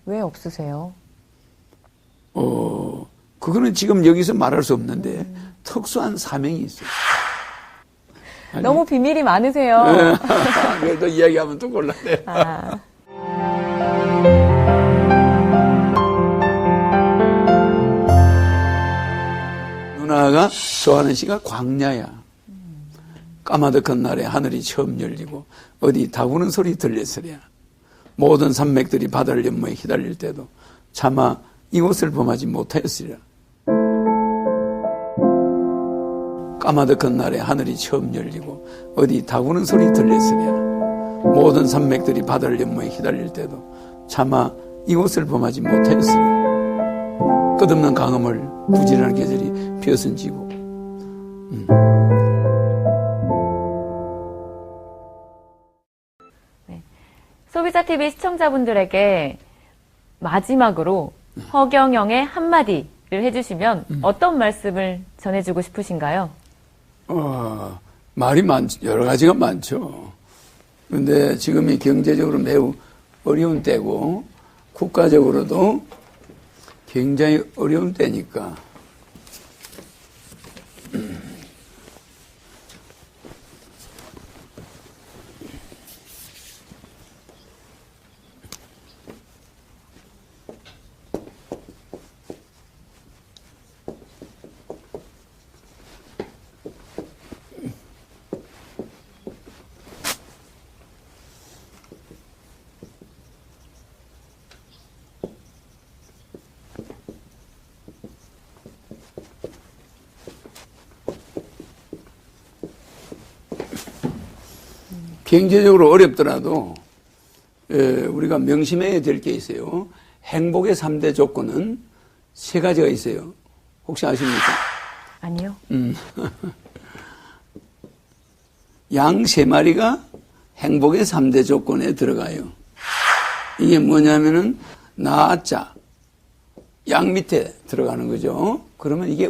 왜 없으세요? 그거는 지금 여기서 말할 수 없는데 특수한 사명이 있어요. 아니, 너무 비밀이 많으세요. 그래도 이야기하면 또 곤란해. 누나가 좋아하는 시가 광야야. 까마득한 날에 하늘이 처음 열리고 어디 다구는 소리 들렸으랴. 모든 산맥들이 바다를 연모에 휘달릴 때도 차마 이곳을 범하지 못하였으리라. 까마득한 날에 하늘이 처음 열리고 어디 다구는 소리 들렸으리라. 모든 산맥들이 바다를 연모에 휘달릴 때도 차마 이곳을 범하지 못하였으리라. 끝없는 강음을 부지런한 계절이 벼슬지고 소비자TV 시청자분들에게 마지막으로 허경영의 한마디를 해주시면 어떤 말씀을 전해주고 싶으신가요? 말이 여러 가지가 많죠. 그런데 지금이 경제적으로 매우 어려운 때고 국가적으로도 굉장히 어려운 때니까 경제적으로 어렵더라도 우리가 명심해야 될 게 있어요. 행복의 3대 조건은 3가지가 있어요. 혹시 아십니까? 아니요. 양 3마리가 행복의 3대 조건에 들어가요. 이게 뭐냐면은 나자, 양 밑에 들어가는 거죠. 그러면 이게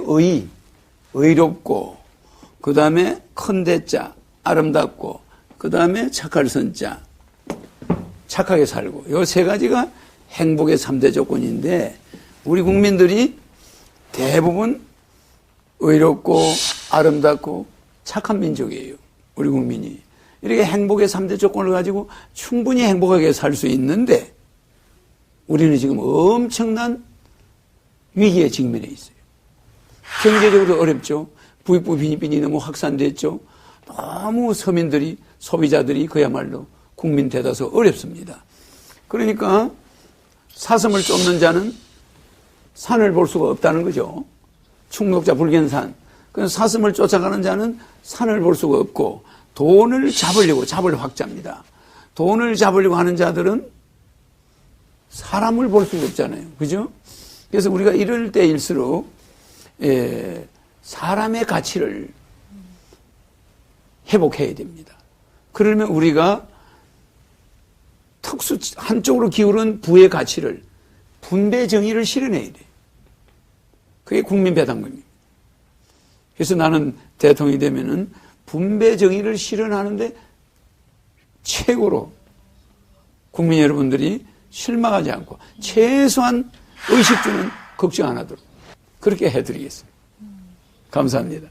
의롭고, 그 다음에 큰 대자, 아름답고, 그 다음에 착할 선자, 착하게 살고. 이 3가지가 행복의 3대 조건인데 우리 국민들이 대부분 의롭고 아름답고 착한 민족이에요. 우리 국민이. 이렇게 행복의 3대 조건을 가지고 충분히 행복하게 살 수 있는데 우리는 지금 엄청난 위기에 직면해 있어요. 경제적으로 어렵죠. 부익부 빈익빈이 너무 확산됐죠. 너무 서민들이 소비자들이 그야말로 국민 대다수 어렵습니다. 그러니까 사슴을 쫓는 자는 산을 볼 수가 없다는 거죠. 충독자 불견산. 그래서 사슴을 쫓아가는 자는 산을 볼 수가 없고 돈을 잡으려고 잡을 확자입니다. 돈을 잡으려고 하는 자들은 사람을 볼 수가 없잖아요. 그죠? 그래서 우리가 이럴 때일수록 사람의 가치를 회복해야 됩니다. 그러면 우리가 한쪽으로 기울은 부의 가치를 분배 정의를 실현해야 돼. 그게 국민배당금입니다. 그래서 나는 대통령이 되면은 분배 정의를 실현하는데 최고로 국민 여러분들이 실망하지 않고 최소한 의식주는 걱정 안 하도록 그렇게 해드리겠습니다. 감사합니다.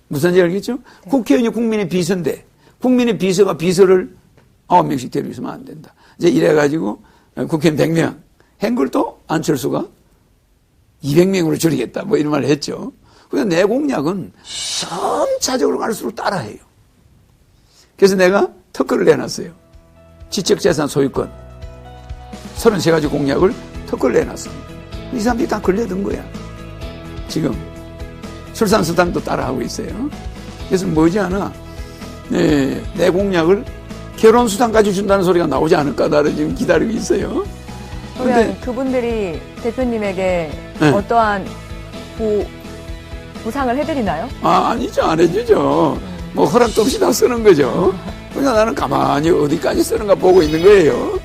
무슨지 알겠죠? 국회의원이 국민의 비서인데 국민의 비서가 비서를 9명씩 데리고있으면 안 된다. 이제 이래가지고 국회의원 100명 한 걸 또 안철수가 200명으로 줄이겠다 뭐 이런 말을 했죠. 그래서 내 공약은 점차적으로 갈수록 따라해요. 그래서 내가 특허를 내놨어요. 지적재산 소유권 33가지 공약을 특허를 내놨습니다. 이 사람들이 다 걸려든 거야. 지금 출산수당도 따라하고 있어요. 그래서 머지않아 내 공약을 결혼수당까지 준다는 소리가 나오지 않을까 나를 지금 기다리고 있어요. 그러면 그분들이 대표님에게 어떠한 보상을 해드리나요? 아니죠. 안 해주죠. 뭐 허락도 없이 다 쓰는 거죠. 그냥 나는 가만히 어디까지 쓰는가 보고 있는 거예요.